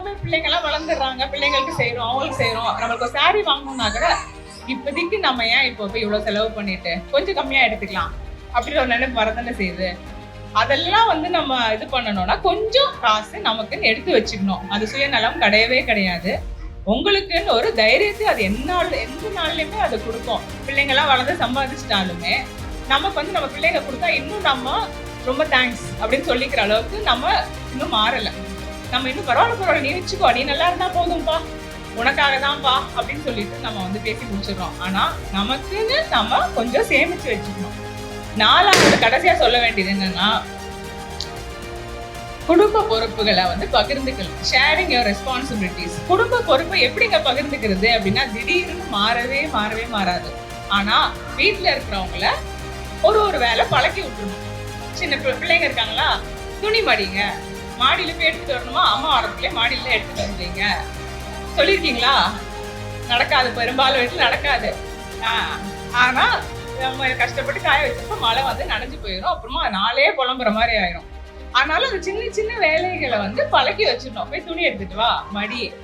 பிள்ளைங்கெல்லாம் வளர்ந்துடுறாங்க, பிள்ளைங்களுக்கு செய்றோம், அவங்களுக்கு செய்றோம். நம்மளுக்கு ஒரு சாரி வாங்கணும்னா கூட இப்போதைக்கு நம்ம ஏன் இப்போ போய் இவ்வளவு செலவு பண்ணிட்டு கொஞ்சம் கம்மியா எடுத்துக்கலாம் அப்படின்ற ஒரு நினைப்பு வரதானே செய்யுது. அதெல்லாம் வந்து நம்ம இது பண்ணணும்னா கொஞ்சம் காசு நமக்குன்னு எடுத்து வச்சுக்கணும். அது சுயநலம் கிடையவே கிடையாது. உங்களுக்குன்னு ஒரு தைரியத்தை அது எந்த நாள்லயுமே அது கொடுக்கும். பிள்ளைங்கெல்லாம் வளர்ந்து சம்பாதிச்சிட்டாலுமே நமக்கு வந்து நம்ம பிள்ளைங்க கொடுத்தா இன்னும் நம்ம ரொம்ப தேங்க்ஸ் அப்படின்னு சொல்லிக்கிற அளவுக்கு நம்ம இன்னும் மாறல. நம்ம இன்னும் பரவாயில்ல நீ வச்சுக்கோ, நீ நல்லா இருந்தா போதும்பா, உனக்காக தான்ப்பா அப்படின்னு சொல்லிட்டு நம்ம வந்து பேசி முடிச்சிடறோம். ஆனா நமக்குன்னு நம்ம கொஞ்சம் சேமிச்சு வச்சுக்கணும். நாலாவது கடைசியா சொல்ல வேண்டியது என்னன்னா, குடும்ப பொறுப்புகளை வந்து பகிர்ந்துக்கணும். Sharing your responsibilities. குடும்ப பொறுப்பை எப்படிங்க பகிர்ந்துக்கிறது அப்படின்னா திடீர்னு மாறவே மாறாது. ஆனா வீட்டுல இருக்கிறவங்கள ஒரு வேலை பழக்கி விட்டுருணும். சின்ன பிள்ளைங்க இருக்காங்களா, துணி மடிங்க, மாடியில போய் எடுத்துட்டு வரணுமா, அம்மா வரதுக்குள்ளே மாடியில எடுத்துட்டு வந்துங்க சொல்லியிருக்கீங்களா? நடக்காது, பெரும்பாலும் வீட்டுல நடக்காது. ஆனா நம்ம கஷ்டப்பட்டு காய வச்சப்ப மழை வந்து நனைஞ்சு போயிடும், அப்புறமா நாளே புலம்புற மாதிரி ஆயிரும். ஆனாலும் அந்த சின்ன சின்ன வேலைகளை வந்து பழக்கி வச்சிடணும். போய் துணி எடுத்துட்டு வா, மடி,